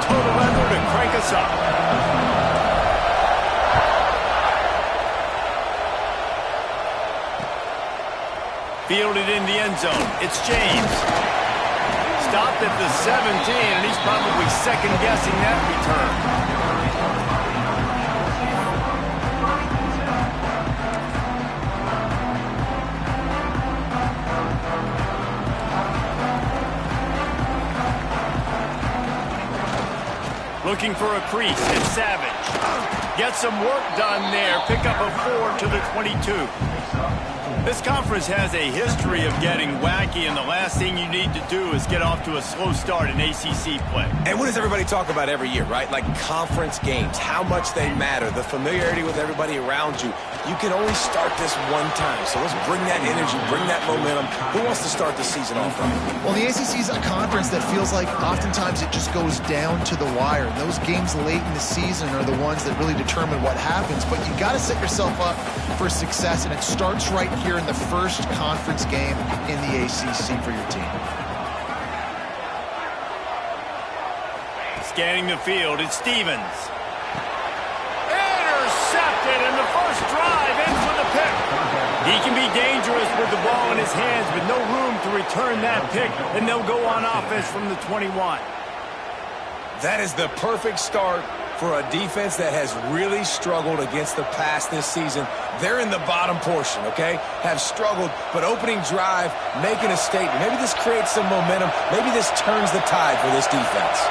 total leather to crank us up. Fielded in the end zone. It's James. Stopped at the 17, and he's probably second-guessing that return. Looking for a crease. It's Savage. Get some work done there. Pick up a 4 to the 22. This conference has a history of getting wacky, and the last thing you need to do is get off to a slow start in ACC play. And what does everybody talk about every year, right? Like conference games, how much they matter, the familiarity with everybody around you. You can only start this one time, so let's bring that energy, bring that momentum. Who wants to start the season off right? Well, the ACC is a conference that feels like oftentimes it just goes down to the wire. Those games late in the season are the ones that really determine what happens, but you got to set yourself up for success, and it starts right here in the first conference game in the ACC for your team. Scanning the field, it's Stevens. Intercepted, and the first drive ends with a pick. He can be dangerous with the ball in his hands, but no room to return that pick, and they'll go on offense from the 21. That is the perfect start for a defense that has really struggled against the pass this season. They're in the bottom portion, okay? Have struggled, but opening drive, making a statement. Maybe this creates some momentum. Maybe this turns the tide for this defense.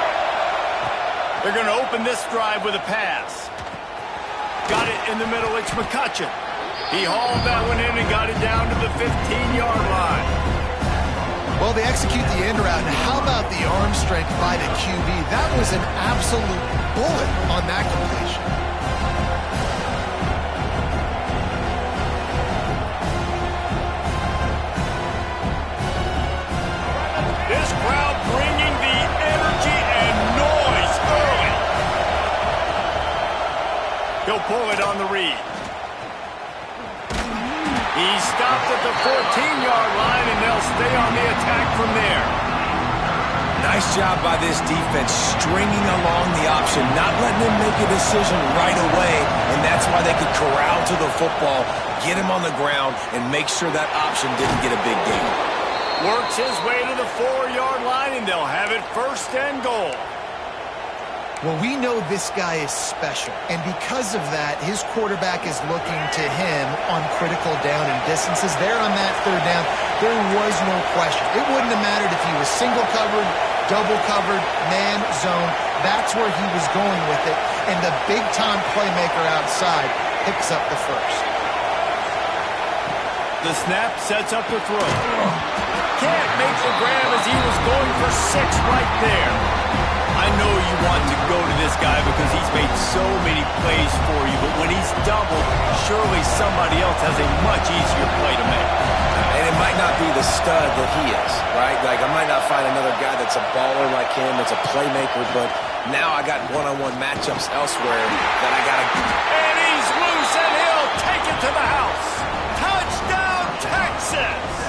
They're going to open this drive with a pass. Got it in the middle. It's McCutcheon. He hauled that one in and got it down to the 15-yard line. Well, they execute the end route, and how about the arm strength by the QB? That was an absolute bullet on that completion. This crowd bringing the energy and noise early. He'll pull it on the read. He stopped at the 14-yard line, and they'll stay on the attack from there. Nice job by this defense, stringing along the option, not letting him make a decision right away, and that's why they could corral to the football, get him on the ground, and make sure that option didn't get a big gain. Works his way to the 4-yard line, and they'll have it first and goal. Well, we know this guy is special, and because of that, his quarterback is looking to him on critical down and distances. There on that third down, there was no question. It wouldn't have mattered if he was single covered, double covered, man, zone. That's where he was going with it, and the big-time playmaker outside picks up the first. The snap sets up the throw. Can't make the grab as he was going for 6 right there. I know you want to go to this guy because he's made so many plays for you, but when he's doubled, surely somebody else has a much easier play to make. And it might not be the stud that he is, right? Like, I might not find another guy that's a baller like him, that's a playmaker, but now I got one-on-one matchups elsewhere that I got to... And he's loose, and he'll take it to the house. Touchdown, Texas!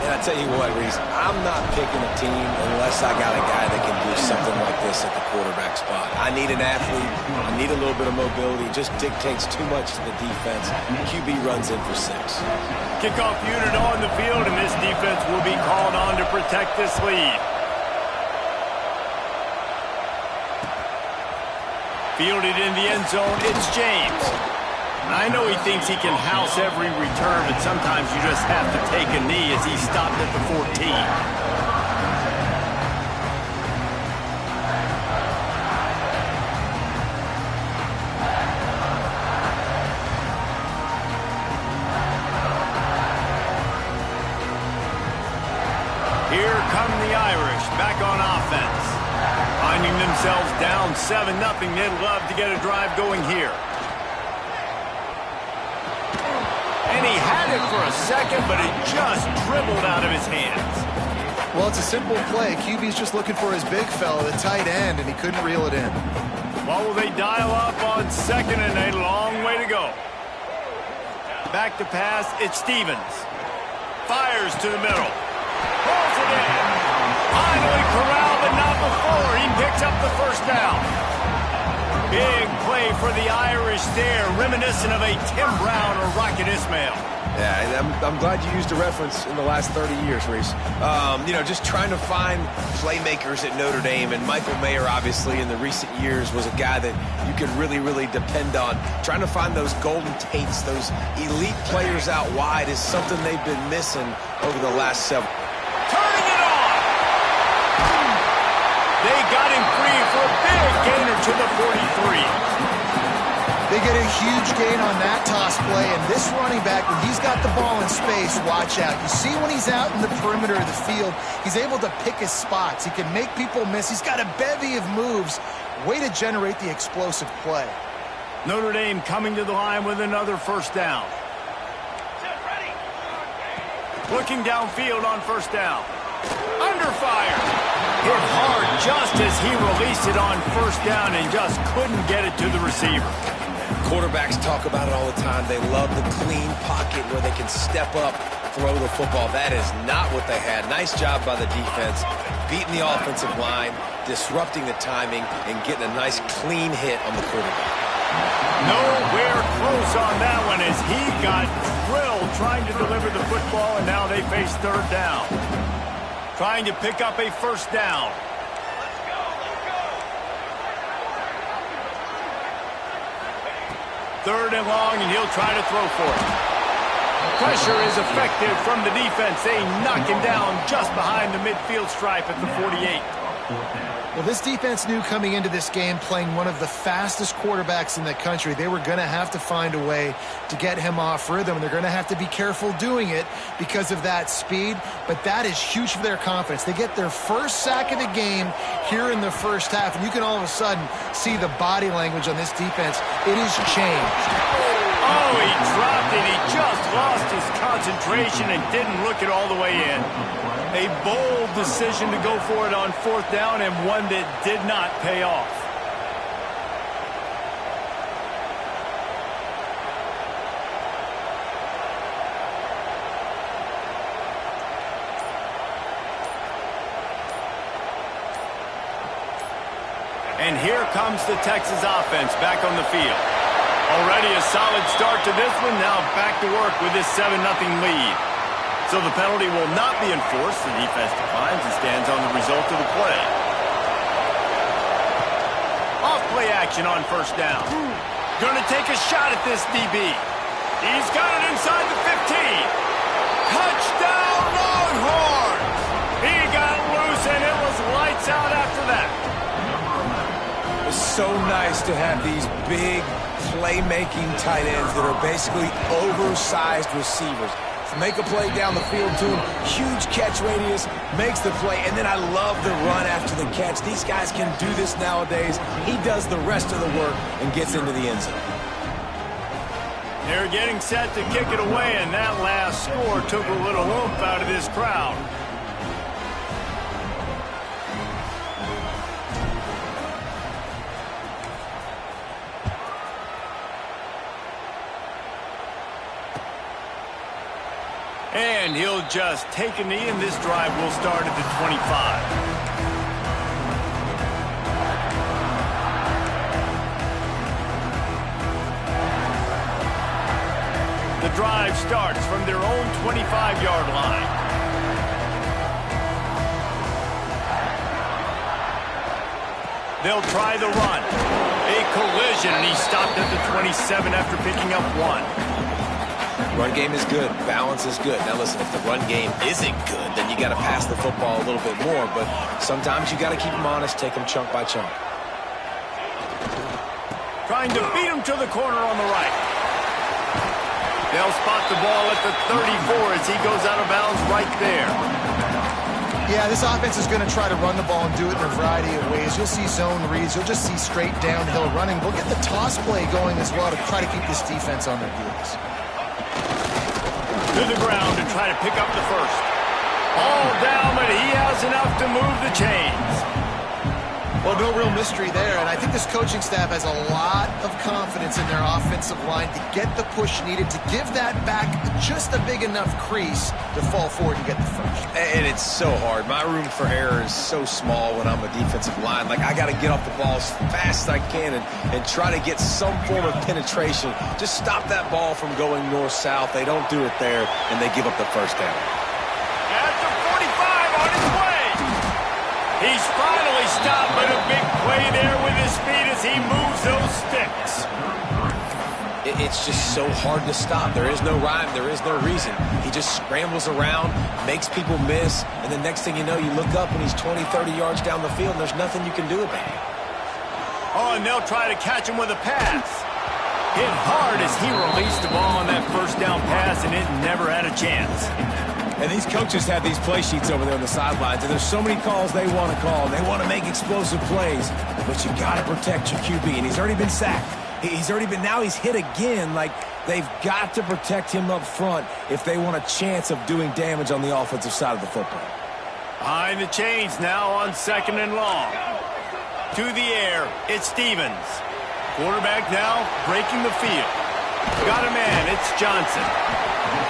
And I tell you what, Reese, I'm not picking a team unless I got a guy that can do something like this at the quarterback spot. I need an athlete. I need a little bit of mobility. It just dictates too much to the defense. QB runs in for 6. Kickoff unit on the field, and this defense will be called on to protect this lead. Fielded in the end zone, it's James. I know he thinks he can house every return, but sometimes you just have to take a knee as he stopped at the 14. Here come the Irish back on offense. Finding themselves down 7-0, they'd love to get a drive going here. And he had it for a second, but it just dribbled out of his hands. Well, it's a simple play. QB's just looking for his big fella, the tight end, and he couldn't reel it in. Well, will they dial up on 2nd and a long way to go? Back to pass, it's Stevens. Fires to the middle. Pulls it in. Finally corralled, but not before picks up the first down. Big play for the Irish there, reminiscent of a Tim Brown or Rocket Ismail. Yeah, I'm glad you used a reference in the last 30 years, Reese. Just trying to find playmakers at Notre Dame, and Michael Mayer, obviously, in the recent years was a guy that you could really, really depend on. Trying to find those golden Tates, those elite players out wide is something they've been missing over the last several. Turning it on! They got him free for a big gainer to the 43. They get a huge gain on that toss play, and this running back, when he's got the ball in space, watch out. You see when he's out in the perimeter of the field, he's able to pick his spots. He can make people miss. He's got a bevy of moves. Way to generate the explosive play. Notre Dame coming to the line with another first down. Looking downfield on first down. Under fire. Hit hard just as he released it on first down and just couldn't get it to the receiver. Quarterbacks talk about it all the time. They love the clean pocket where they can step up, throw the football. That is not what they had. Nice job by the defense, beating the offensive line, disrupting the timing, and getting a nice clean hit on the quarterback. Nowhere close on that one as he got drilled trying to deliver the football, and now they face third down. Trying to pick up a first down. Third and long, and he'll try to throw for it. Pressure is effective from the defense. They knock him down just behind the midfield stripe at the 48. Well, this defense knew coming into this game, playing one of the fastest quarterbacks in the country, they were going to have to find a way to get him off rhythm. They're going to have to be careful doing it because of that speed, but that is huge for their confidence. They get their first sack of the game here in the first half, and you can all of a sudden see the body language on this defense. It has changed. Oh, he dropped it. He just lost his concentration and didn't look it all the way in. A bold decision to go for it on fourth down, and one that did not pay off. And here comes the Texas offense back on the field. Already a solid start to this one. Now back to work with this 7-0 lead. So the penalty will not be enforced. The defense declines and stands on the result of the play. Off play action on first down. Going to take a shot at this DB. He's got it inside the 15. Touchdown Longhorns! He got loose and it was lights out after that. It's so nice to have these big playmaking tight ends that are basically oversized receivers. Make a play down the field to him, huge catch radius, makes the play, and then I love the run after the catch. These guys can do this nowadays. He does the rest of the work and gets into the end zone. They're getting set to kick it away, and that last score took a little oomph out of this crowd. And he'll just take a knee, and this drive will start at the 25. The drive starts from their own 25-yard line. They'll try the run. A collision, and he stopped at the 27 after picking up one. Run game is good. Balance is good. Now listen, if the run game isn't good, then you got to pass the football a little bit more. But sometimes you got to keep them honest, take them chunk by chunk. Trying to beat him to the corner on the right. They'll spot the ball at the 34 as he goes out of bounds right there. Yeah, this offense is going to try to run the ball and do it in a variety of ways. You'll see zone reads. You'll just see straight downhill running. We'll get the toss play going as well to try to keep this defense on their heels. To the ground and try to pick up the first. All down, but he has enough to move the chains. Well, no real mystery there, and I think this coaching staff has a lot of confidence in their offensive line to get the push needed to give that back just a big enough crease to fall forward and get the first. And it's so hard. My room for error is so small when I'm a defensive line. Like, I got to get off the ball as fast as I can and try to get some form of penetration. Just stop that ball from going north-south. They don't do it there, and they give up the first down. At the 45 on his way. He's finally stopped, but a big play there with his speed as he moves those sticks. It's just so hard to stop. There is no rhyme. There is no reason. He just scrambles around, makes people miss, and the next thing you know, you look up and he's 20, 30 yards down the field, and there's nothing you can do about it. Oh, and they'll try to catch him with a pass. Hit hard as he released the ball on that first down pass, and it never had a chance. And these coaches have these play sheets over there on the sidelines, and there's so many calls they want to call. They want to make explosive plays, but you got to protect your QB, and he's already been sacked. Now he's hit again. Like, they've got to protect him up front if they want a chance of doing damage on the offensive side of the football. Behind the chains now on 2nd and long. To the air, it's Stevens. Quarterback now breaking the field. Got a man, it's Johnson.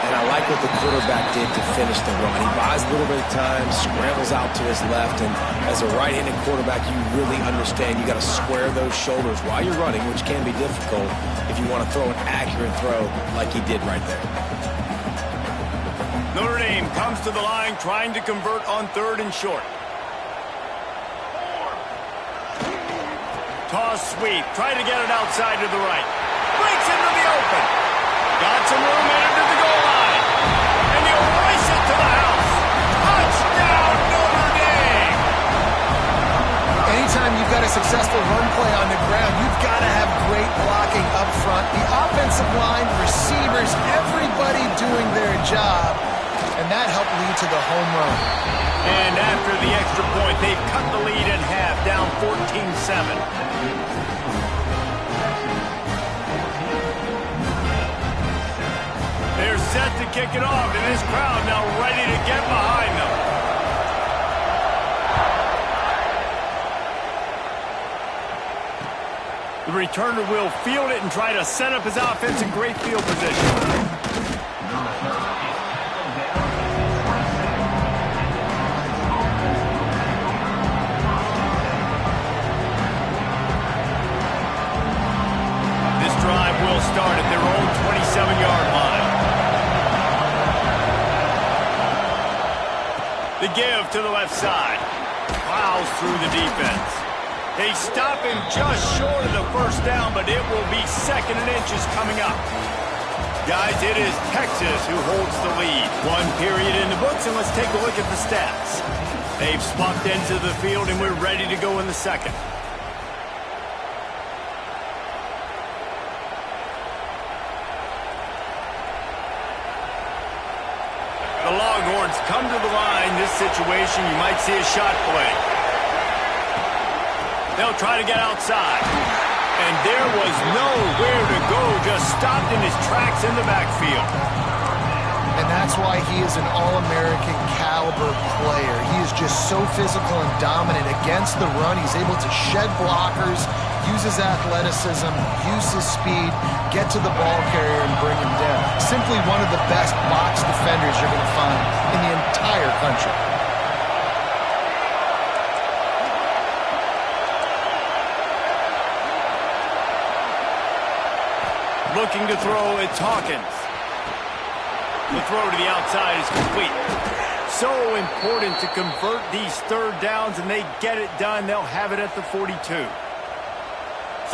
And I like what the quarterback did to finish the run. He buys a little bit of time, scrambles out to his left, and as a right-handed quarterback, you really understand you got to square those shoulders while you're running, which can be difficult if you want to throw an accurate throw like he did right there. Notre Dame comes to the line trying to convert on 3rd and short. Toss sweep, trying to get it outside to the right. Breaks into the open. Got some room into the goal line. And he'll race it to the house. Touchdown, Notre Dame! Anytime you've got a successful run play on the ground, you've got to have great blocking up front. The offensive line, receivers, everybody doing their job. And that helped lead to the home run. And after the extra point, they've cut the lead in half, down 14-7. They're set to kick it off, and this crowd now ready to get behind them. The returner will field it and try to set up his offense in great field position. This drive will start at their own 27-yard line. The give to the left side. Plows through the defense. They stop him just short of the first down, but it will be 2nd and inches coming up. Guys, it is Texas who holds the lead. 1 period in the books, and let's take a look at the stats. They've swapped ends of the field, and we're ready to go in the second. The Longhorns come to the line. This situation, you might see a shot play. They'll try to get outside. And there was nowhere to go, just stopped in his tracks in the backfield. And that's why he is an All-American caliber player. He is just so physical and dominant against the run. He's able to shed blockers, use his athleticism, use his speed, get to the ball carrier and bring him down. Simply one of the best box defenders you're going to find in the entire country. Looking to throw, it's Hawkins. The throw to the outside is complete. So important to convert these 3rd downs, and they get it done. They'll have it at the 42.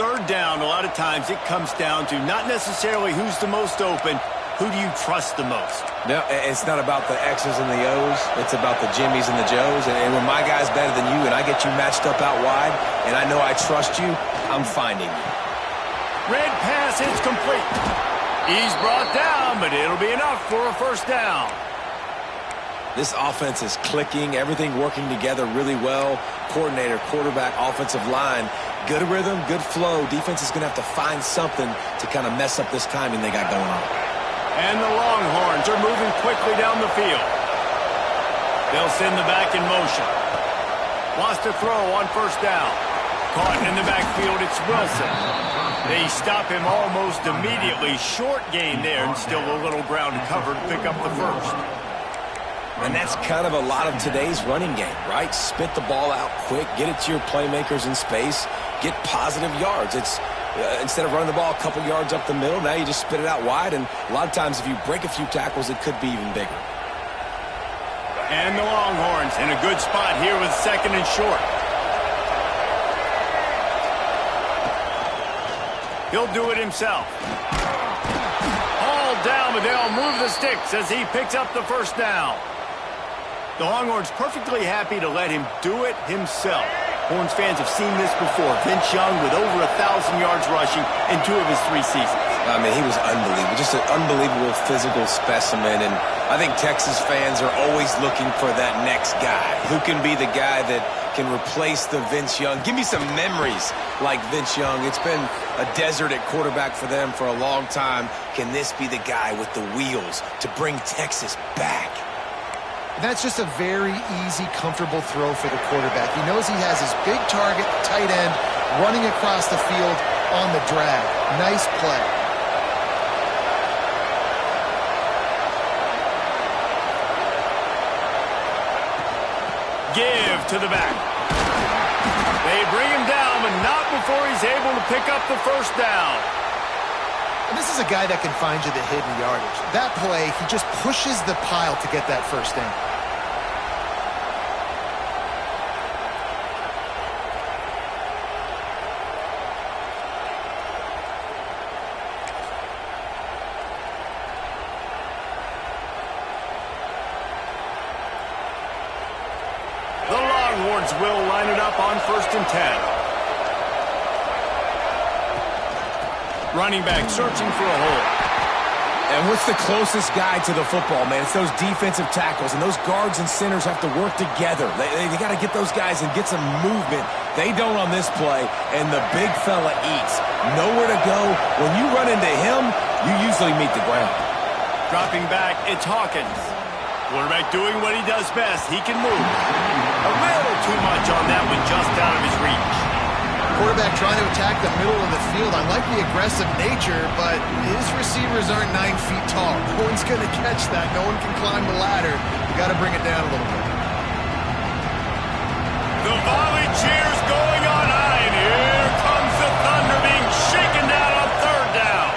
3rd down, a lot of times it comes down to not necessarily who's the most open, who do you trust the most? No, it's not about the X's and the O's. It's about the Jimmies and the Joes. And when my guy's better than you and I get you matched up out wide and I know I trust you, I'm finding you. Red pass is complete. He's brought down, but it'll be enough for a 1st down. This offense is clicking, everything working together really well. Coordinator, quarterback, offensive line, good rhythm, good flow. Defense is going to have to find something to kind of mess up this timing they got going on. And the Longhorns are moving quickly down the field. They'll send the back in motion. Lost a throw on first down. Caught in the backfield, it's Wilson. They stop him almost immediately. Short gain there, and still a little ground covered to pick up the first. And that's kind of a lot of today's running game, right? Spit the ball out quick, get it to your playmakers in space, get positive yards. It's instead of running the ball a couple yards up the middle, now you just spit it out wide, and a lot of times if you break a few tackles, it could be even bigger. And the Longhorns in a good spot here with second and short. He'll do it himself. All down, but they'll move the sticks as he picks up the first down. The Longhorns perfectly happy to let him do it himself. Horns fans have seen this before. Vince Young with over 1,000 yards rushing in 2 of his 3 seasons. I mean, he was unbelievable. Just an unbelievable physical specimen. And I think Texas fans are always looking for that next guy. Who can be the guy that can replace the Vince Young? Give me some memories like Vince Young. It's been a desert at quarterback for them for a long time. Can this be the guy with the wheels to bring Texas back? That's just a very easy, comfortable throw for the quarterback. He knows he has his big target, tight end, running across the field on the drag. Nice play. Give to the back. They bring him down, but not before he's able to pick up the first down. And this is a guy that can find you the hidden yardage. That play, he just pushes the pile to get that first down. The Longhorns will line it up on 1st and 10. Running back searching for a hole. And what's the closest guy to the football, man? It's those defensive tackles, and those guards and centers have to work together. They got to get those guys and get some movement. They don't on this play, and the big fella eats. Nowhere to go. When you run into him, you usually meet the ground. Dropping back, it's Hawkins. Quarterback doing what he does best. He can move. A little too much on that one, just out of his reach. Quarterback trying to attack the middle of the field. I like the aggressive nature, but his receivers aren't 9 feet tall. No one's going to catch that. No one can climb the ladder. You got to bring it down a little bit. The volley cheers going on high, and here comes the Thunder being shaken down on 3rd down.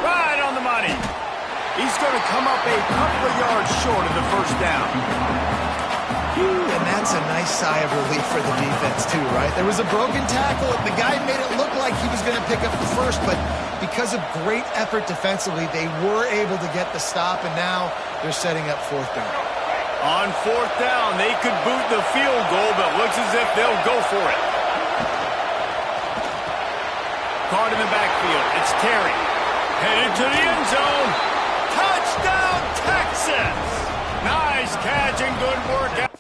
Right on the money. He's going to come up a couple of yards short of the first down. And that's a nice sigh of relief for the defense, too, right? There was a broken tackle. The guy made it look like he was going to pick up the first, but because of great effort defensively, they were able to get the stop, and now they're setting up 4th down. On 4th down, they could boot the field goal, but looks as if they'll go for it. Caught in the backfield. It's Terry. Headed to the end zone. Touchdown, Texas! Nice catch and good work.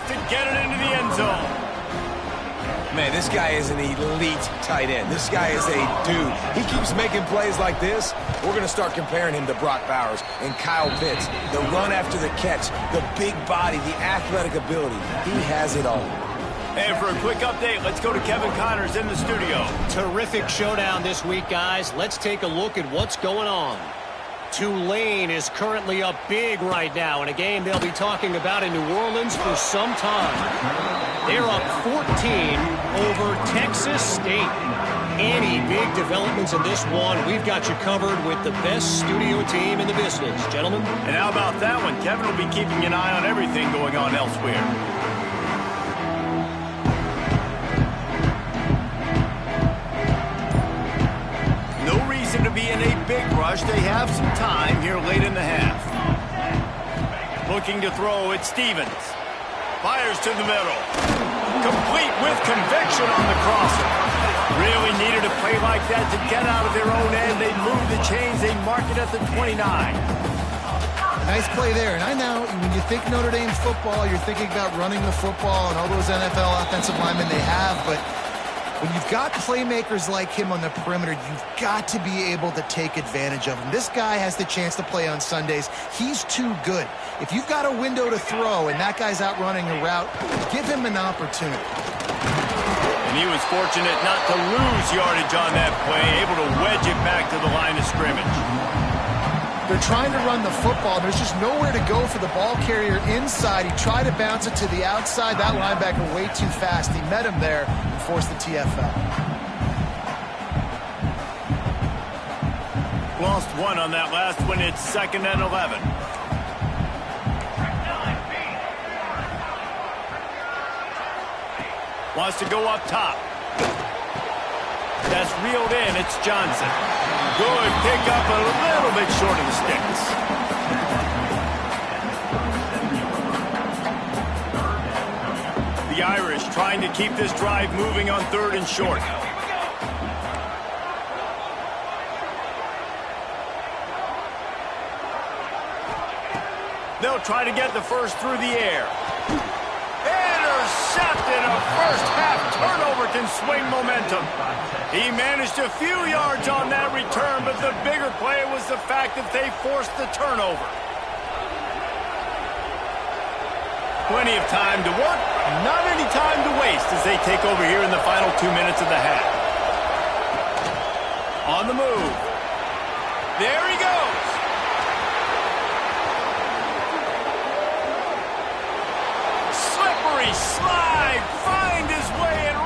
To get it into the end zone. Man, this guy is an elite tight end. This guy is a dude. He keeps making plays like this. We're going to start comparing him to Brock Bowers and Kyle Pitts. The run after the catch, the big body, the athletic ability. He has it all. And for a quick update, let's go to Kevin Connors in the studio. Terrific showdown this week, guys. Let's take a look at what's going on. Tulane is currently up big right now in a game they'll be talking about in New Orleans for some time. They're up 14 over Texas State. Any big developments in this one, we've got you covered with the best studio team in the business, gentlemen. And how about that one? Kevin will be keeping an eye on everything going on elsewhere. be in a big rush. They have some time here late in the half. Looking to throw, it's Stevens. Fires to the middle. Complete with conviction on the crosser. Really needed a play like that to get out of their own end. They move the chains. They mark it at the 29. Nice play there. And I know when you think Notre Dame football, you're thinking about running the football and all those NFL offensive linemen they have. But when you've got playmakers like him on the perimeter, you've got to be able to take advantage of him. This guy has the chance to play on Sundays. He's too good. If you've got a window to throw and that guy's out running a route, give him an opportunity. And he was fortunate not to lose yardage on that play, able to wedge it back to the line of scrimmage. They're trying to run the football. There's just nowhere to go for the ball carrier inside. He tried to bounce it to the outside. That linebacker way too fast. He met him there and forced the TFL. Lost one on that last one. It's 2nd and 11. Wants to go up top. That's reeled in. It's Johnson. Good pick up, a little bit short of the sticks. The Irish trying to keep this drive moving on 3rd and short. They'll try to get the first through the air. Intercepted. A first-half turnover can swing momentum. He managed a few yards on that return, but the bigger play was the fact that they forced the turnover. Plenty of time to work, not any time to waste as they take over here in the final 2 minutes of the half. On the move. There he goes. Slippery slide, find his way and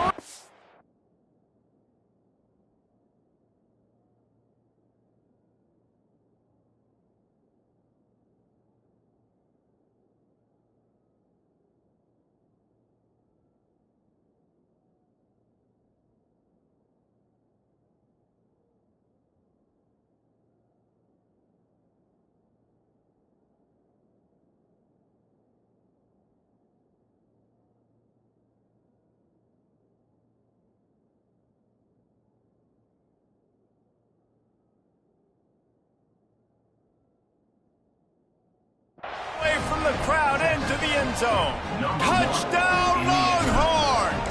from the crowd into the end zone. Touchdown, Longhorns!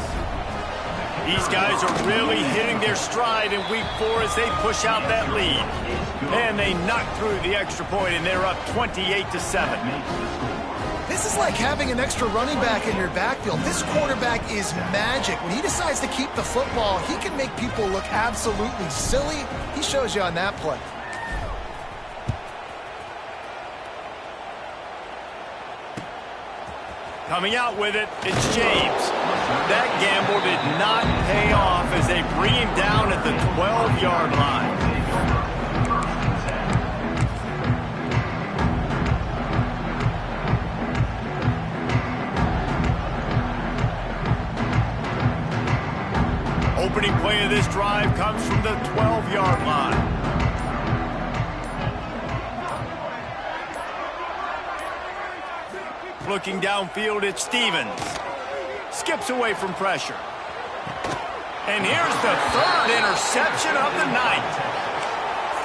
These guys are really hitting their stride in week 4 as they push out that lead. And they knock through the extra point, and they're up 28-7. This is like having an extra running back in your backfield. This quarterback is magic. When he decides to keep the football, he can make people look absolutely silly. He shows you on that play. Coming out with it, it's James. That gamble did not pay off as they bring him down at the 12-yard line. Opening play of this drive comes from the 12-yard line. Looking downfield, it's Stevens. Skips away from pressure. And here's the 3rd interception of the night.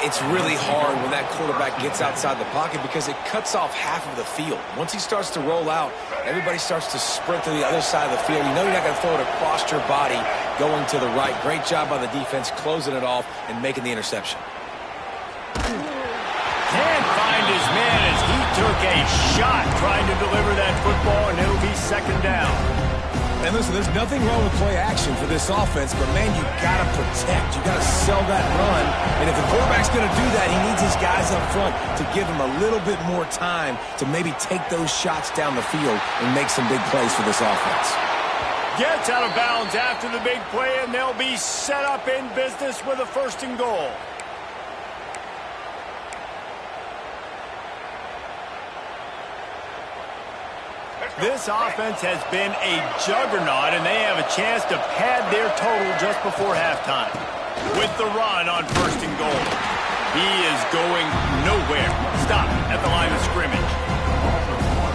It's really hard when that quarterback gets outside the pocket because it cuts off half of the field. Once he starts to roll out, everybody starts to sprint to the other side of the field. You know you're not going to throw it across your body going to the right. Great job by the defense closing it off and making the interception. Can't find his man as he took a shot trying to deliver that football, and it'll be 2nd down. And listen, there's nothing wrong with play action for this offense, but man, you got to protect. You got to sell that run. And if the quarterback's going to do that, he needs his guys up front to give him a little bit more time to maybe take those shots down the field and make some big plays for this offense. Gets out of bounds after the big play, and they'll be set up in business with a 1st and goal. This offense has been a juggernaut, and they have a chance to pad their total just before halftime with the run on 1st and goal. He is going nowhere. Stop at the line of scrimmage.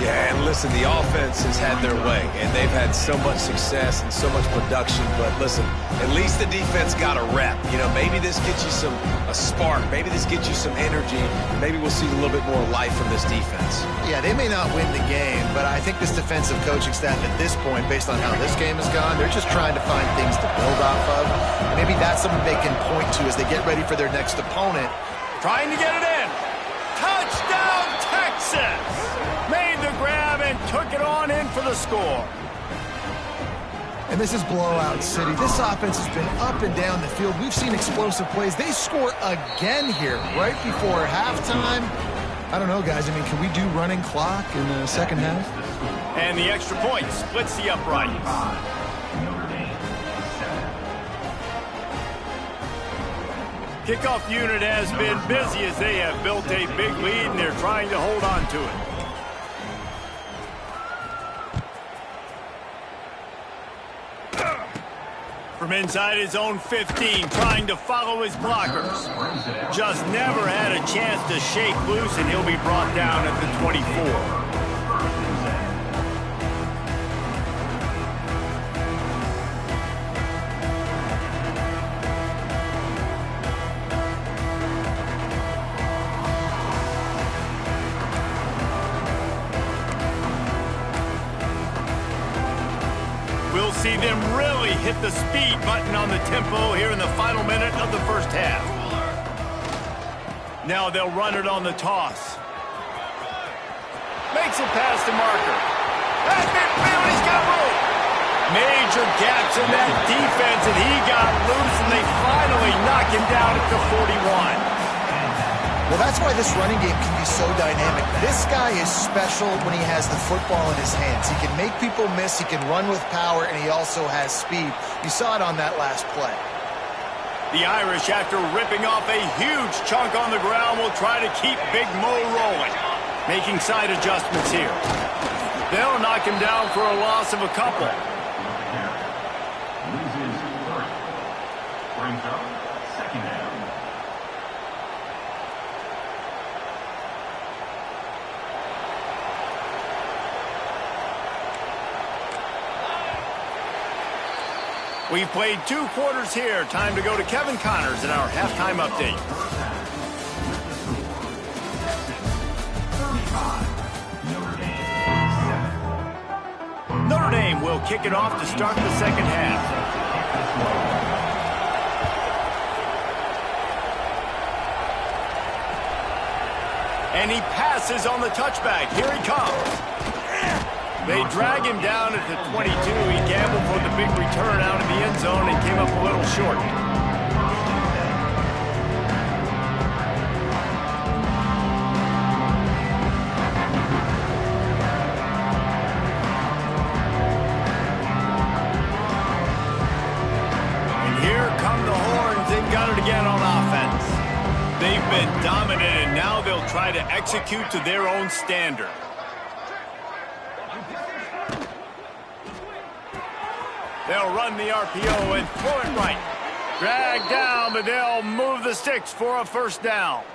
Yeah, and listen, the offense has had their way, and they've had so much success and so much production. But listen, at least the defense got a rep. You know, maybe this gets you a spark. Maybe this gets you some energy. Maybe we'll see a little bit more life from this defense. Yeah, they may not win the game, but I think this defensive coaching staff at this point, based on how this game has gone, they're just trying to find things to build off of. And maybe that's something they can point to as they get ready for their next opponent. Trying to get it in. Touchdown, Texas! Made the grab and took it on in for the score. And this is blowout city. This offense has been up and down the field. We've seen explosive plays. They score again here right before halftime. I don't know, guys. I mean, can we do running clock in the second half? And the extra point splits the uprights. Kickoff unit has been busy as they have built a big lead, and they're trying to hold on to it. From inside his own 15, trying to follow his blockers. Just never had a chance to shake loose, and he'll be brought down at the 24. See them really hit the speed button on the tempo here in the final minute of the first half. Now they'll run it on the toss. Makes it past the marker. That's midfield, he's got room. Major gaps in that defense, and he got loose, and they finally knock him down at the 41. Well, that's why this running game can be so dynamic. This guy is special when he has the football in his hands. He can make people miss, he can run with power, and he also has speed. You saw it on that last play. The Irish, after ripping off a huge chunk on the ground, will try to keep Big Mo rolling. Making side adjustments here. They'll knock him down for a loss of a couple. Brings up second down. We've played 2 quarters here. Time to go to Kevin Connors in our halftime update. Notre Dame will kick it off to start the second half. And he passes on the touchback. Here he comes. They drag him down at the 22. He gambled for the big return out of the end zone and came up a little short. And here come the horns. They've got it again on offense. They've been dominant, and now they'll try to execute to their own standard. They'll run the RPO and throw it right. Drag down, but they'll move the sticks for a first down.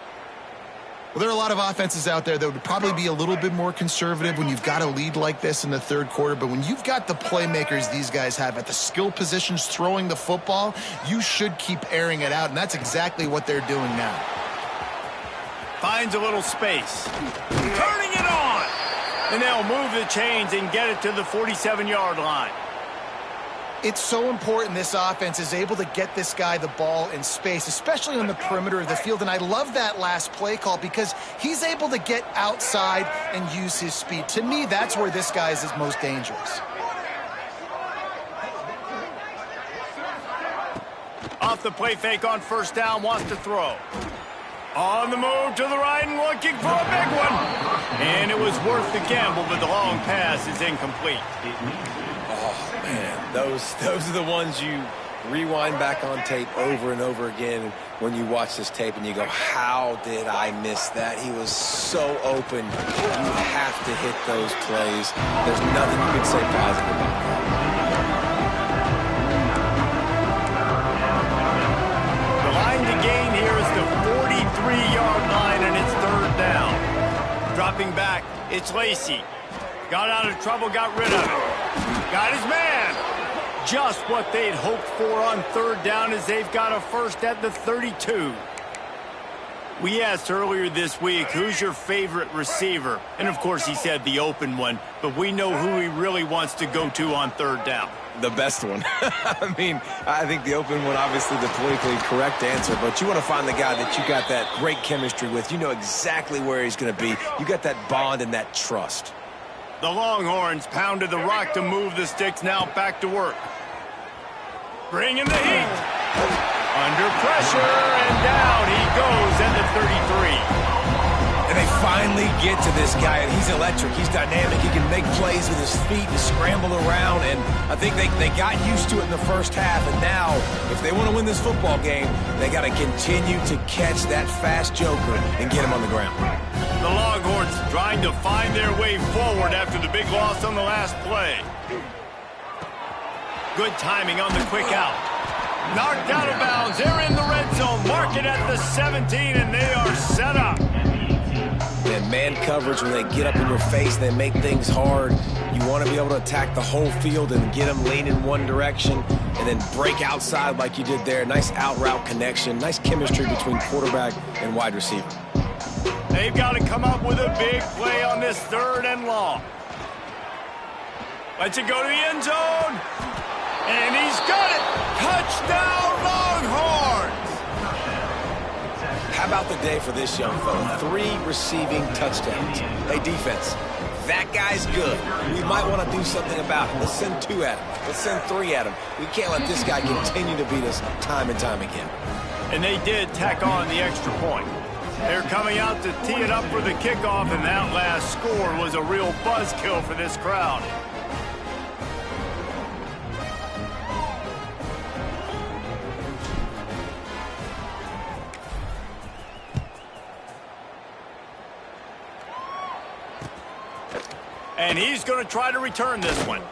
Well, there are a lot of offenses out there that would probably be a little bit more conservative when you've got a lead like this in the third quarter. But when you've got the playmakers these guys have at the skill positions throwing the football, you should keep airing it out, and that's exactly what they're doing now. Finds a little space. Turning it on. And they'll move the chains and get it to the 47-yard line. It's so important this offense is able to get this guy the ball in space, especially on the perimeter of the field. And I love that last play call because he's able to get outside and use his speed. To me, that's where this guy is most dangerous. Off the play fake on first down, wants to throw. On the move to the right and looking for a big one. And it was worth the gamble, but the long pass is incomplete. Oh, man, those are the ones you rewind back on tape over and over again when you watch this tape and you go, how did I miss that? He was so open. You have to hit those plays. There's nothing you can say positive about that. The line to gain here is the 43 It's Lacy. Got out of trouble, got rid of it. Got his man. Just what they'd hoped for on third down as they've got a first at the 32. We asked earlier this week, who's your favorite receiver? And, of course, he said the open one, but we know who he really wants to go to on third down. The best one. I mean, I think the open one, obviously the politically correct answer, but you want to find the guy that you got that great chemistry with. You know exactly where he's going to be. You got that bond and that trust. The Longhorns pounded the rock to move the sticks, now back to work. Bringing the heat. Under pressure, and down he goes at the 33. And they finally get to this guy, and he's electric. He's dynamic. He can make plays with his feet and scramble around, and I think they got used to it in the first half, and now, if they want to win this football game, they got to continue to catch that fast joker and get him on the ground. The Longhorns trying to find their way forward after the big loss on the last play. Good timing on the quick out. Knocked out of bounds. They're in the red zone. Mark it at the 17, and they are set up. And man coverage, when they get up in your face, they make things hard. You want to be able to attack the whole field and get them leaning one direction and then break outside like you did there. Nice out route connection. Nice chemistry between quarterback and wide receiver. They've got to come up with a big play on this third and long. Lets it go to the end zone. And he's got it. Touchdown, Longhorns. How about the day for this young fella? 3 receiving touchdowns. Hey, defense, that guy's good. We might want to do something about him. Let's send 2 at him. Let's send 3 at him. We can't let this guy continue to beat us time and time again. And they did tack on the extra point. They're coming out to tee it up for the kickoff, and that last score was a real buzzkill for this crowd. And he's going to try to return this one.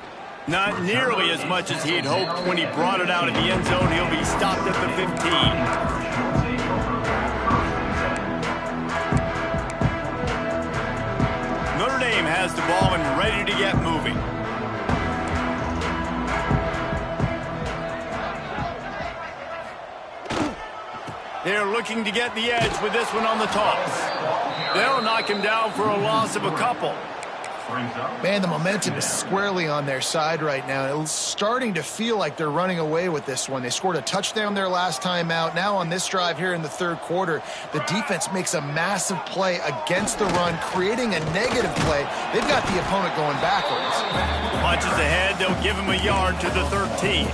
Not nearly as much as he'd hoped when he brought it out of the end zone. He'll be stopped at the 15. Notre Dame has the ball and ready to get moving. They're looking to get the edge with this one on the toss. They'll knock him down for a loss of a couple. Man, the momentum is squarely on their side right now. It's starting to feel like they're running away with this one. They scored a touchdown their last time out. Now on this drive here in the third quarter, the defense makes a massive play against the run, creating a negative play. They've got the opponent going backwards. Punches ahead, they'll give him a yard to the 13.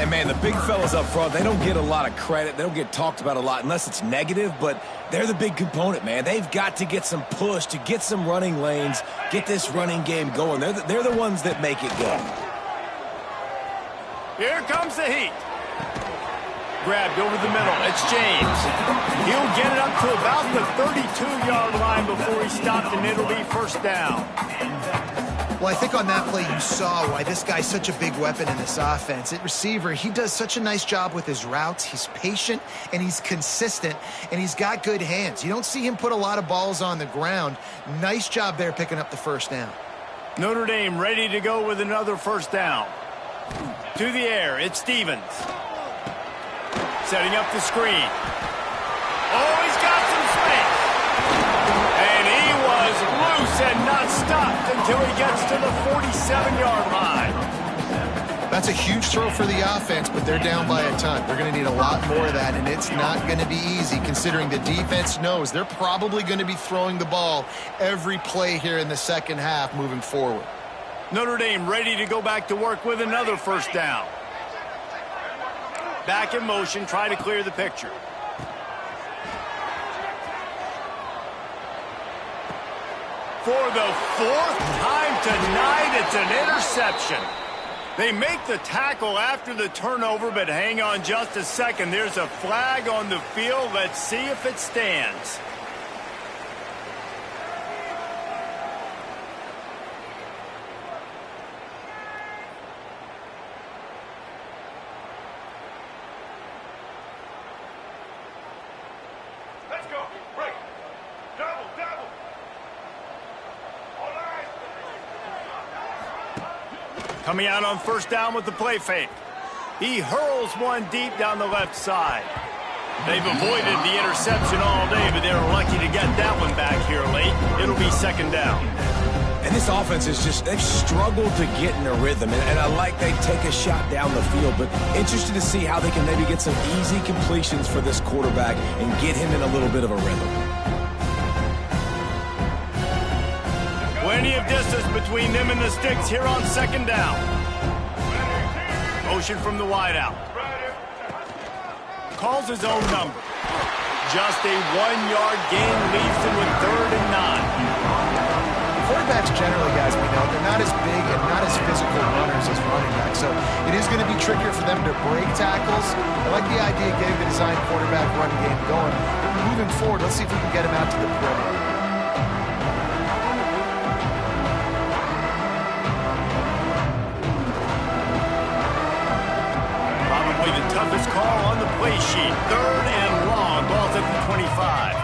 And, man, the big fellas up front, they don't get a lot of credit. They don't get talked about a lot unless it's negative, but they're the big component, man. They've got to get some push, to get some running lanes, get this running game going. They're the ones that make it go. Here comes the heat. Grabbed over the middle. It's James. He'll get it up to about the 32-yard line before he stopped, and it'll be first down. Well, I think on that play you saw why this guy's such a big weapon in this offense. At receiver, he does such a nice job with his routes. He's patient, and he's consistent, and he's got good hands. You don't see him put a lot of balls on the ground. Nice job there picking up the first down. Notre Dame ready to go with another first down. To the air, it's Stevens. Setting up the screen. Oh, he's got some space. And he was loose and not stopped until he gets to the 47-yard line. That's a huge throw for the offense, but they're down by a ton. They're going to need a lot more of that, and it's not going to be easy considering the defense knows they're probably going to be throwing the ball every play here in the second half moving forward. Notre Dame ready to go back to work with another first down. Back in motion, try to clear the picture. For the 4th time tonight, it's an interception. They make the tackle after the turnover, but hang on just a second. There's a flag on the field. Let's see if it stands. Coming out on first down with the play fake. He hurls one deep down the left side. They've avoided the interception all day, but they were lucky to get that one back here late. It'll be second down. And this offense is just, they've struggled to get in a rhythm. And I like they take a shot down the field, but interested to see how they can maybe get some easy completions for this quarterback and get him in a little bit of a rhythm. Plenty of distance between them and the sticks here on second down. Motion from the wideout. Calls his own number. Just a 1-yard gain leaves him with 3rd and 9. Quarterbacks generally, guys, we know, they're not as big and not as physical runners as running backs. So it is going to be trickier for them to break tackles. I like the idea of getting the design quarterback run game going. Moving forward, let's see if we can get him out to the perimeter. The toughest call on the play sheet. 3rd and long. Ball's at the 25.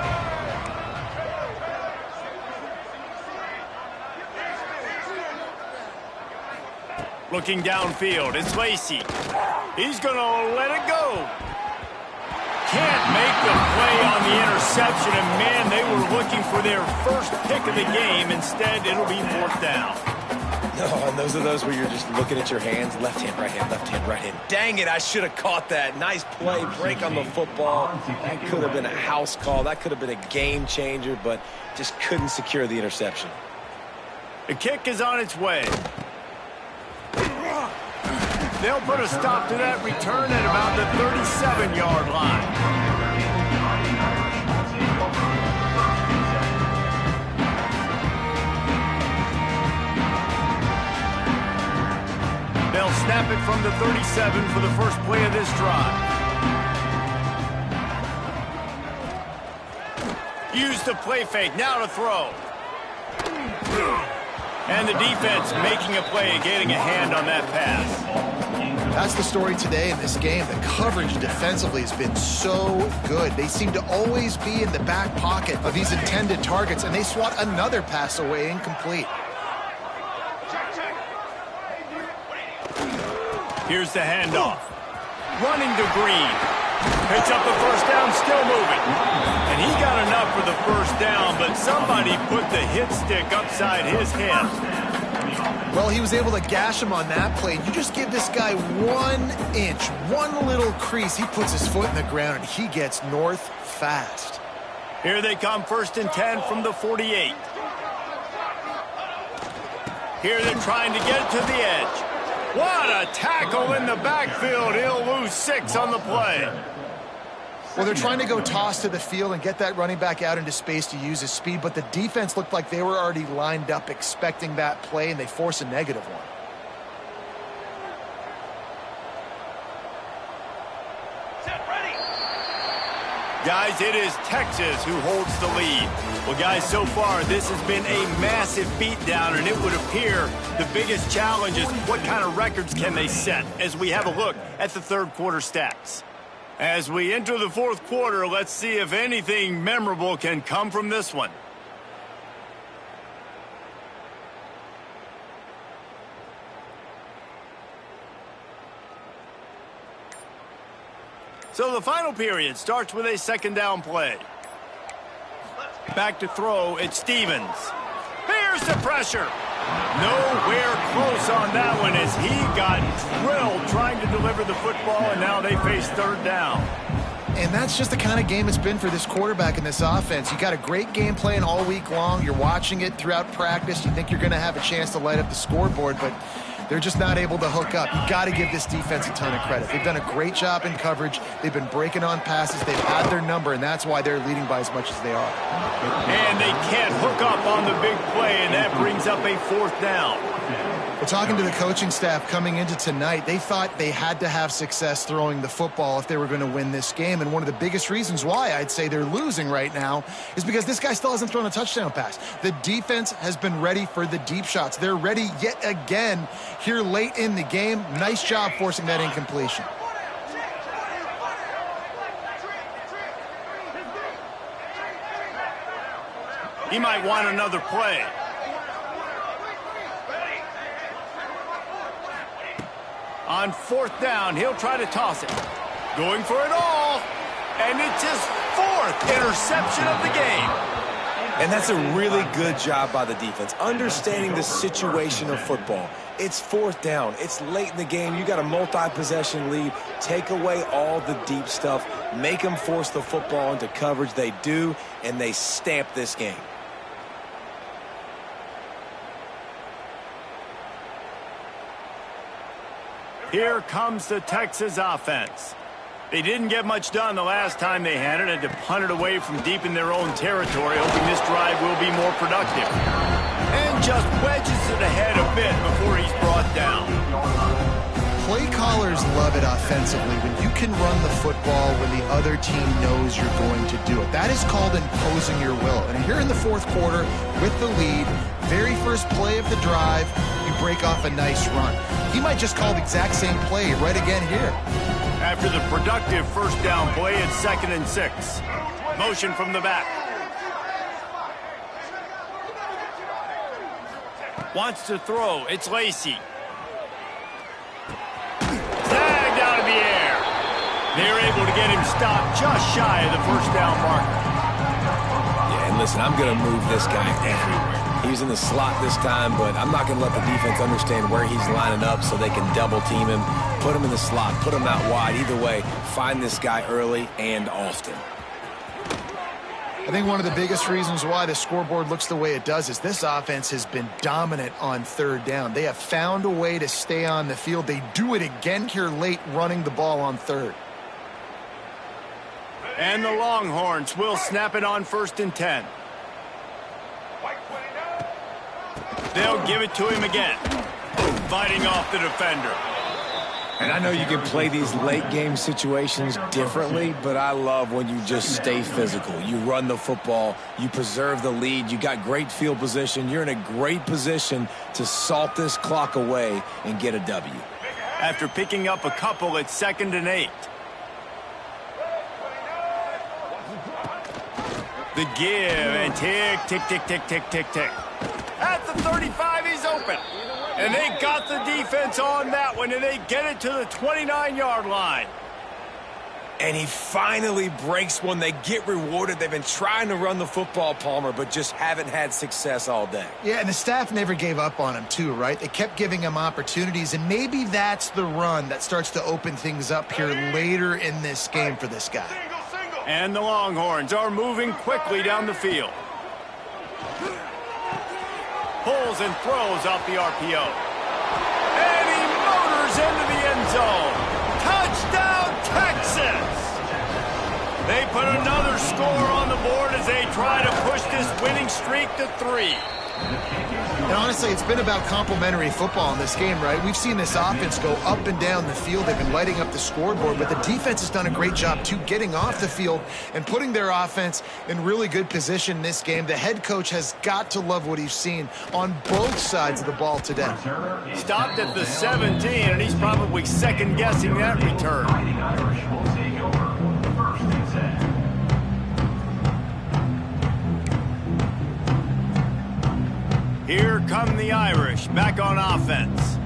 Looking downfield, it's Lacy. He's going to let it go. Can't make the play on the interception, and man, they were looking for their first pick of the game. Instead, it'll be 4th down. Oh, and those are those where you're just looking at your hands. Left hand, right hand, left hand, right hand. Dang it, I should have caught that. Nice play, break on the football. That could have been a house call. That could have been a game changer, but just couldn't secure the interception. The kick is on its way. They'll put a stop to that return at about the 37-yard line. They'll snap it from the 37 for the first play of this drive. Use the play fake, now to throw. And the defense making a play and getting a hand on that pass. That's the story today in this game. The coverage defensively has been so good. They seem to always be in the back pocket of these intended targets, and they swat another pass away incomplete. Here's the handoff. Running to Green. Picks up the first down, still moving. And he got enough for the first down, but somebody put the hit stick upside his head. Well, he was able to gash him on that play. You just give this guy 1 inch, one little crease. He puts his foot in the ground, and he gets north fast. Here they come, 1st and 10 from the 48. Here they're trying to get it to the edge. What a tackle in the backfield. He'll lose 6 on the play. Well, they're trying to go toss to the field and get that running back out into space to use his speed, but the defense looked like they were already lined up expecting that play, and they force a negative one. Guys, it is Texas who holds the lead. Well, guys, so far this has been a massive beatdown, and it would appear the biggest challenge is what kind of records can they set as we have a look at the 3rd quarter stats. As we enter the 4th quarter, let's see if anything memorable can come from this one. So the final period starts with a 2nd down play. Back to throw, it's Stevens. Here's the pressure. Nowhere close on that one as he got drilled trying to deliver the football, and now they face 3rd down. And that's just the kind of game it's been for this quarterback in this offense. You got a great game plan all week long. You're watching it throughout practice. You think you're going to have a chance to light up the scoreboard, but they're just not able to hook up. You got to give this defense a ton of credit. They've done a great job in coverage. They've been breaking on passes. They've had their number, and that's why they're leading by as much as they are. And they can't hook up on the big play, and that brings up a 4th down. Well, talking to the coaching staff coming into tonight, they thought they had to have success throwing the football if they were going to win this game. And one of the biggest reasons why I'd say they're losing right now is because this guy still hasn't thrown a touchdown pass. The defense has been ready for the deep shots. They're ready yet again here late in the game. Nice job forcing that incompletion. He might want another play. On 4th down, he'll try to toss it. Going for it all. And it's his 4th interception of the game. And that's a really good job by the defense, understanding the situation of football. It's 4th down. It's late in the game. You got a multi-possession lead. Take away all the deep stuff. Make them force the football into coverage. They do, and they stamp this game. Here comes the Texas offense. They didn't get much done the last time they had it. Had to punt it away from deep in their own territory, hoping this drive will be more productive. And just wedges it ahead a bit before he's brought down. Play callers love it offensively when you can run the football when the other team knows you're going to do it. That is called imposing your will. And here in the 4th quarter with the lead, very first play of the drive, you break off a nice run. He might just call the exact same play right again here. After the productive 1st down play, it's 2nd and 6. Motion from the back. Wants to throw. It's Lacy. Tagged out of the air. They're able to get him stopped just shy of the 1st down marker. Yeah, and listen, I'm going to move this guy everywhere. He's in the slot this time, but I'm not going to let the defense understand where he's lining up so they can double team him, put him in the slot, put him out wide. Either way, find this guy early and often. I think one of the biggest reasons why the scoreboard looks the way it does is this offense has been dominant on 3rd down. They have found a way to stay on the field. They do it again here late, running the ball on 3rd. And the Longhorns will snap it on 1st and 10. They'll give it to him again. Fighting off the defender. And I know you can play these late game situations differently, but I love when you just stay physical. You run the football, you preserve the lead, you got great field position. You're in a great position to salt this clock away and get a W. After picking up a couple, it's 2nd and 8. The give and tick, tick, tick, tick, tick, tick, tick. At the 35, he's open. And they got the defense on that one, and they get it to the 29-yard line. And he finally breaks one. They get rewarded. They've been trying to run the football, Palmer, but just haven't had success all day. Yeah, and the staff never gave up on him too, right? They kept giving him opportunities, and maybe that's the run that starts to open things up here later in this game for this guy. And the Longhorns are moving quickly down the field. Pulls and throws off the RPO. And he motors into the end zone. Touchdown, Texas! They put another score on the board as they try to push this winning streak to 3. And honestly, it's been about complementary football in this game, right? We've seen this offense go up and down the field. They've been lighting up the scoreboard, but the defense has done a great job, too, getting off the field and putting their offense in really good position in this game. The head coach has got to love what he's seen on both sides of the ball today. Stopped at the 17, and he's probably second-guessing that return. Here come the Irish, back on offense.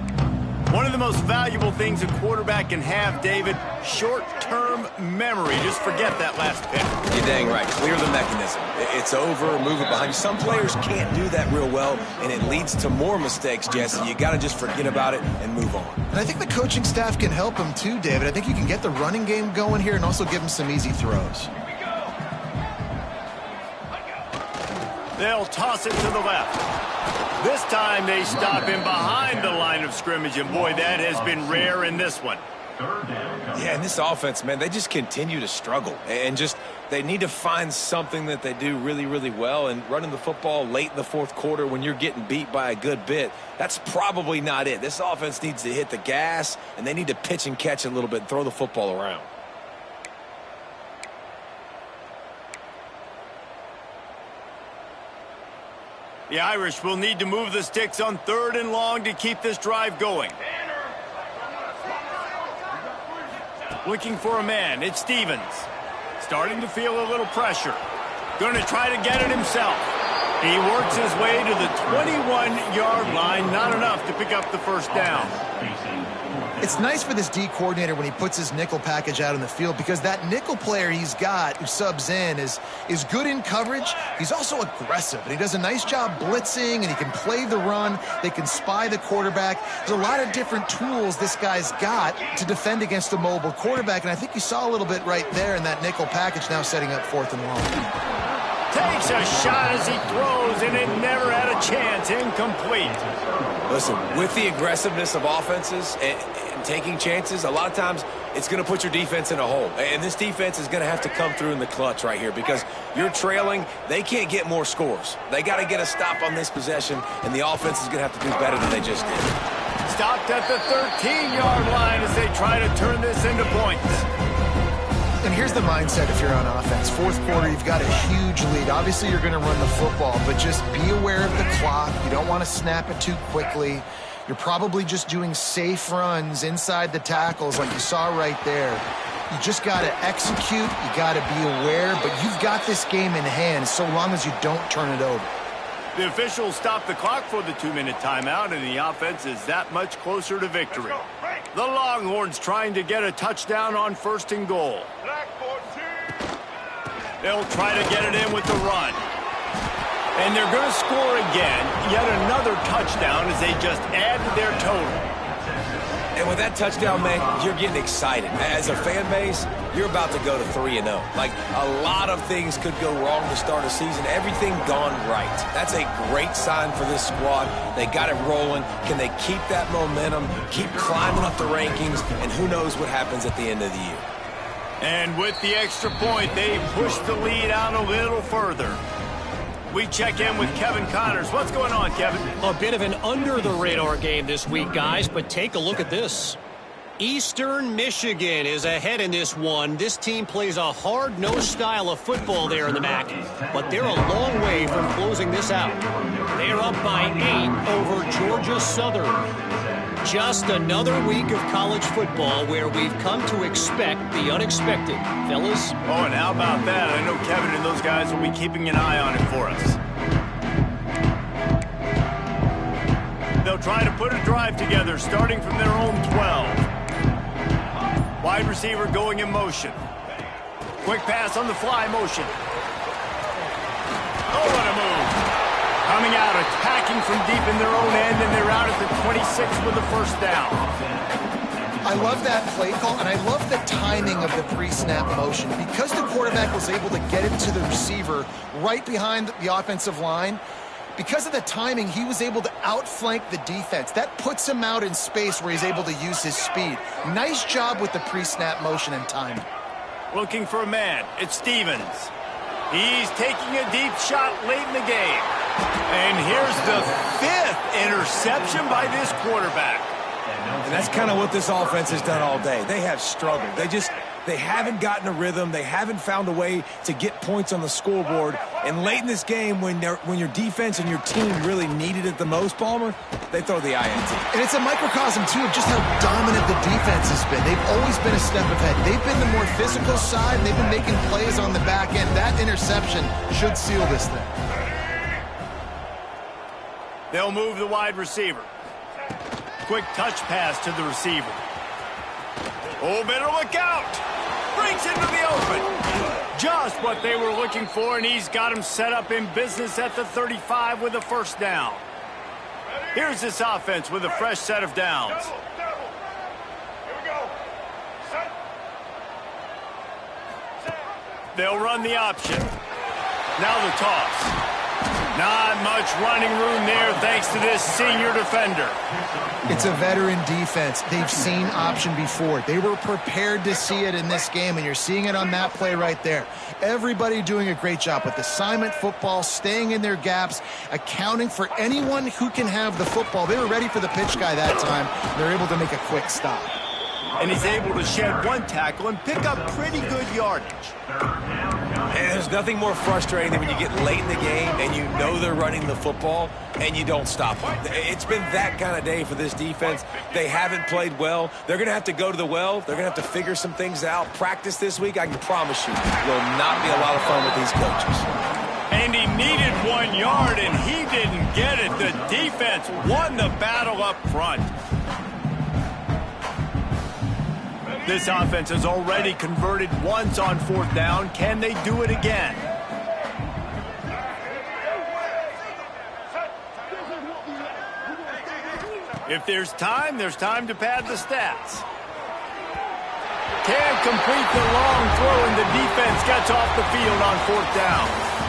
One of the most valuable things a quarterback can have, David, short-term memory. Just forget that last pick. You're dang right. Clear the mechanism. It's over, move it behind you. Some players can't do that real well, and it leads to more mistakes, Jesse. You got to just forget about it and move on. And I think the coaching staff can help him too, David. I think you can get the running game going here and also give him some easy throws. They'll toss it to the left. This time they stop him behind the line of scrimmage, and boy, that has been rare in this one. Yeah, and this offense, man, they just continue to struggle. And just, they need to find something that they do really, really well. And running the football late in the 4th quarter when you're getting beat by a good bit, that's probably not it. This offense needs to hit the gas, and they need to pitch and catch a little bit and throw the football around. The Irish will need to move the sticks on 3rd and long to keep this drive going. Looking for a man, it's Stevens. Starting to feel a little pressure. Going to try to get it himself. He works his way to the 21-yard line. Not enough to pick up the first down. It's nice for this D coordinator when he puts his nickel package out in the field, because that nickel player he's got who subs in is good in coverage. He's also aggressive, and he does a nice job blitzing, and he can play the run. They can spy the quarterback. There's a lot of different tools this guy's got to defend against a mobile quarterback, and I think you saw a little bit right there in that nickel package, now setting up 4th and long. Takes a shot as he throws, and it never had a chance. Incomplete. Listen, with the aggressiveness of offenses and taking chances, a lot of times it's going to put your defense in a hole. And this defense is going to have to come through in the clutch right here, because you're trailing. They can't get more scores. They got to get a stop on this possession, and the offense is going to have to do better than they just did. Stopped at the 13-yard line as they try to turn this into points. And here's the mindset if you're on offense. 4th quarter, you've got a huge lead. Obviously, you're going to run the football, but just be aware of the clock. You don't want to snap it too quickly. You're probably just doing safe runs inside the tackles like you saw right there. You just got to execute. You got to be aware, but you've got this game in hand so long as you don't turn it over. The officials stop the clock for the 2-minute timeout, and the offense is that much closer to victory. The Longhorns trying to get a touchdown on 1st and goal. They'll try to get it in with the run. And they're going to score again. Yet another touchdown as they just add to their total. And with that touchdown, man, you're getting excited. As a fan base, you're about to go to 3-0. Like, a lot of things could go wrong to start a season. Everything gone right. That's a great sign for this squad. They got it rolling. Can they keep that momentum, keep climbing up the rankings, and who knows what happens at the end of the year. And with the extra point, they push the lead out a little further. We check in with Kevin Connors. What's going on, Kevin? A bit of an under-the-radar game this week, guys, but take a look at this. Eastern Michigan is ahead in this one. This team plays a hard-nosed style of football there in the MAC, but they're a long way from closing this out. They're up by 8 over Georgia Southern. Just another week of college football where we've come to expect the unexpected. Fellas? Oh, and how about that? I know Kevin and those guys will be keeping an eye on it for us. They'll try to put a drive together, starting from their own 12. Wide receiver going in motion. Quick pass on the fly motion. Oh, what a move. Coming out, attacking from deep in their own end, and they're out at the 26 with the first down. I love that play call, and I love the timing of the pre-snap motion. Because the quarterback was able to get it to the receiver right behind the offensive line, because of the timing, he was able to outflank the defense. That puts him out in space where he's able to use his speed. Nice job with the pre-snap motion and timing. Looking for a man. It's Stevens. He's taking a deep shot late in the game. And here's the 5th interception by this quarterback. And that's kind of what this offense has done all day. They have struggled. They haven't gotten a rhythm. They haven't found a way to get points on the scoreboard. And late in this game, when your defense and your team really needed it the most, Palmer, they throw the INT. And it's a microcosm, too, of just how dominant the defense has been. They've always been a step ahead. They've been the more physical side, and they've been making plays on the back end. That interception should seal this thing. They'll move the wide receiver. Quick touch pass to the receiver. Oh, better look out. Breaks into the open. Just what they were looking for, and he's got him set up in business at the 35 with a first down. Here's this offense with a fresh set of downs. Here we go. Set. They'll run the option. Now the toss. Not much running room there thanks to this senior defender. It's a veteran defense. They've seen option before. They were prepared to see it in this game, and you're seeing it on that play right there. Everybody doing a great job with assignment football, staying in their gaps, accounting for anyone who can have the football. They were ready for the pitch guy that time. They're able to make a quick stop. And he's able to shed one tackle and pick up pretty good yardage. And there's nothing more frustrating than when you get late in the game and you know they're running the football and you don't stop them. It's been that kind of day for this defense. They haven't played well. They're going to have to go to the well. They're going to have to figure some things out. Practice this week, I can promise you, will not be a lot of fun with these coaches. And And he needed 1 yard, and he didn't get it. The defense won the battle up front. This offense has already converted once on 4th down. Can they do it again? If there's time to pad the stats. Can't complete the long throw, and the defense gets off the field on 4th down.